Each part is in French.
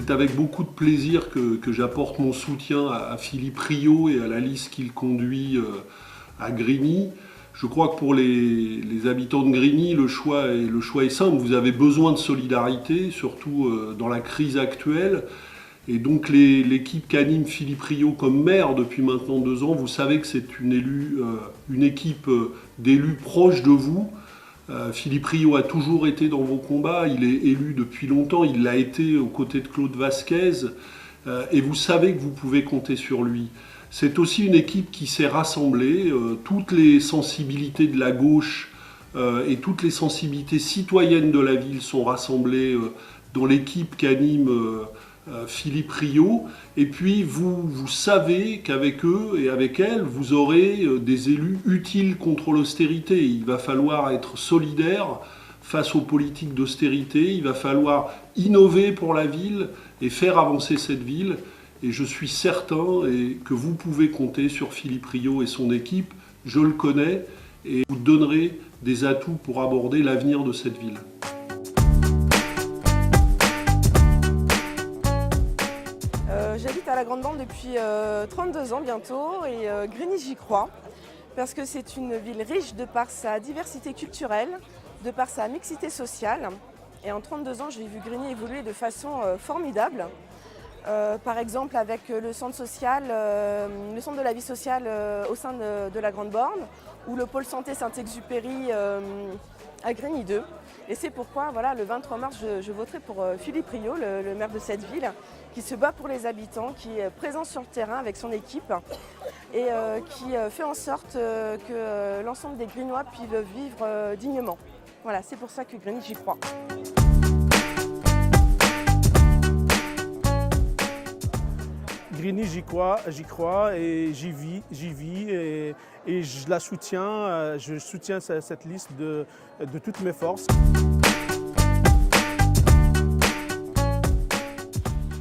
c'est avec beaucoup de plaisir que j'apporte mon soutien à Philippe Rio et à la liste qu'il conduit à Grigny. Je crois que pour les habitants de Grigny, le choix est simple. Vous avez besoin de solidarité, surtout dans la crise actuelle. Et donc l'équipe qu'anime Philippe Rio comme maire depuis maintenant 2 ans, vous savez que c'est une équipe d'élus proches de vous. Philippe Rio a toujours été dans vos combats, il est élu depuis longtemps, il l'a été aux côtés de Claude Vasquez, et vous savez que vous pouvez compter sur lui. C'est aussi une équipe qui s'est rassemblée, toutes les sensibilités de la gauche et toutes les sensibilités citoyennes de la ville sont rassemblées dans l'équipe qu'anime Philippe Rio, et puis vous savez qu'avec eux et avec elle, vous aurez des élus utiles contre l'austérité. Il va falloir être solidaire face aux politiques d'austérité, il va falloir innover pour la ville et faire avancer cette ville. Et je suis certain que vous pouvez compter sur Philippe Rio et son équipe, je le connais, et vous donnerez des atouts pour aborder l'avenir de cette ville. J'habite à la Grande Bande depuis 32 ans bientôt et Grigny j'y crois parce que c'est une ville riche de par sa diversité culturelle, de par sa mixité sociale. Et en 32 ans, j'ai vu Grigny évoluer de façon formidable. Par exemple avec le centre de la vie sociale au sein de la Grande Borne ou le pôle santé Saint-Exupéry à Grigny 2. Et c'est pourquoi le 23 mars, je voterai pour Philippe Rio, le maire de cette ville, qui se bat pour les habitants, qui est présent sur le terrain avec son équipe et qui fait en sorte que l'ensemble des Grignois puissent vivre dignement. Voilà, c'est pour ça que Grigny, j'y crois. Grigny, j'y crois et j'y vis et je la soutiens, je soutiens cette liste de toutes mes forces.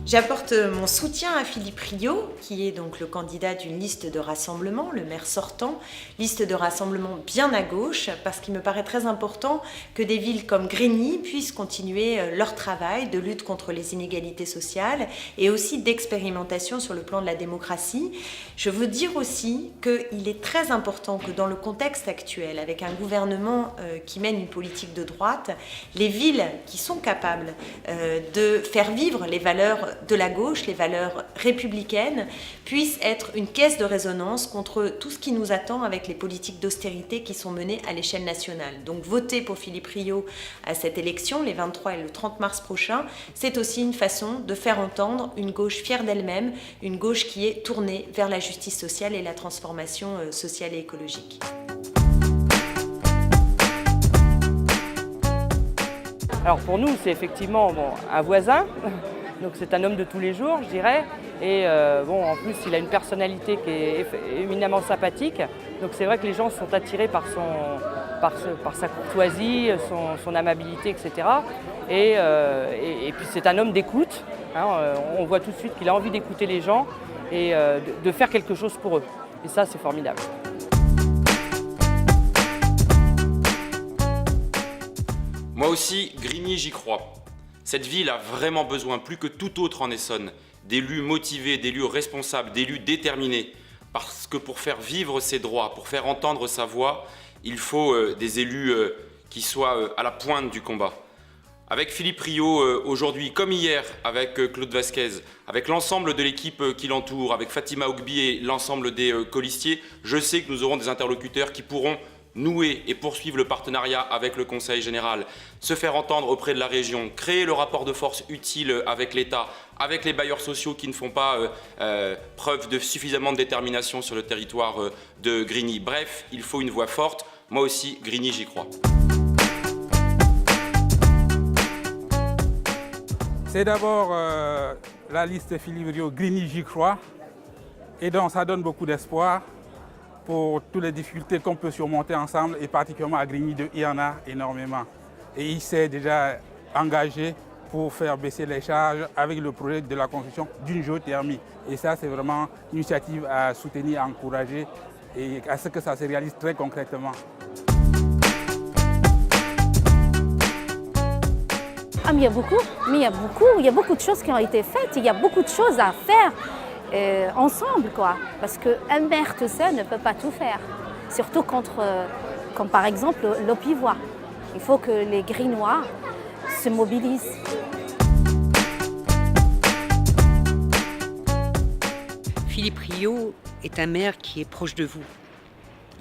J'apporte mon soutien à Philippe Rio, qui est donc le candidat d'une liste de rassemblement, le maire sortant, liste de rassemblement bien à gauche, parce qu'il me paraît très important que des villes comme Grigny puissent continuer leur travail de lutte contre les inégalités sociales et aussi d'expérimentation sur le plan de la démocratie. Je veux dire aussi qu'il est très important que dans le contexte actuel, avec un gouvernement qui mène une politique de droite, les villes qui sont capables de faire vivre les valeurs de la gauche, les valeurs républicaines, puissent être une caisse de résonance contre tout ce qui nous attend avec les politiques d'austérité qui sont menées à l'échelle nationale. Donc voter pour Philippe Rio à cette élection, les 23 et le 30 mars prochains, c'est aussi une façon de faire entendre une gauche fière d'elle-même, une gauche qui est tournée vers la justice sociale et la transformation sociale et écologique. Alors pour nous, c'est effectivement un voisin. Donc c'est un homme de tous les jours, je dirais. Et en plus, il a une personnalité qui est éminemment sympathique. Donc c'est vrai que les gens sont attirés par sa courtoisie, son amabilité, etc. Et puis c'est un homme d'écoute. On voit tout de suite qu'il a envie d'écouter les gens et de faire quelque chose pour eux. Et ça, c'est formidable. Moi aussi, Grigny, j'y crois. Cette ville a vraiment besoin, plus que tout autre en Essonne, d'élus motivés, d'élus responsables, d'élus déterminés. Parce que pour faire vivre ses droits, pour faire entendre sa voix, il faut des élus qui soient à la pointe du combat. Avec Philippe Rio aujourd'hui, comme hier avec Claude Vasquez, avec l'ensemble de l'équipe qui l'entoure, avec Fatima Ougbi et l'ensemble des colistiers, je sais que nous aurons des interlocuteurs qui pourront nouer et poursuivre le partenariat avec le Conseil général, se faire entendre auprès de la région, créer le rapport de force utile avec l'État, avec les bailleurs sociaux qui ne font pas preuve de suffisamment de détermination sur le territoire de Grigny. Bref, il faut une voix forte. Moi aussi, Grigny, j'y crois. C'est d'abord la liste Philippe Rio, Grigny, j'y crois. Et donc ça donne beaucoup d'espoir pour toutes les difficultés qu'on peut surmonter ensemble, et particulièrement à Grigny 2, il y en a énormément. Et il s'est déjà engagé pour faire baisser les charges avec le projet de la construction d'une géothermie. Et ça, c'est vraiment une initiative à soutenir, à encourager, et à ce que ça se réalise très concrètement. Ah, mais il y a beaucoup de choses qui ont été faites. Il y a beaucoup de choses à faire ensemble, quoi. Parce qu'un maire tout seul ne peut pas tout faire. Surtout comme par exemple le Pivois. Il faut que les Grinois se mobilisent. Philippe Rio est un maire qui est proche de vous.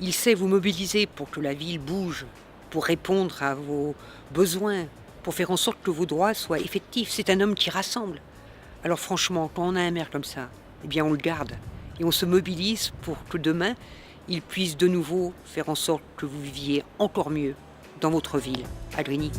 Il sait vous mobiliser pour que la ville bouge, pour répondre à vos besoins, pour faire en sorte que vos droits soient effectifs. C'est un homme qui rassemble. Alors franchement, quand on a un maire comme ça, eh bien on le garde et on se mobilise pour que demain, il puisse de nouveau faire en sorte que vous viviez encore mieux dans votre ville, à Grigny.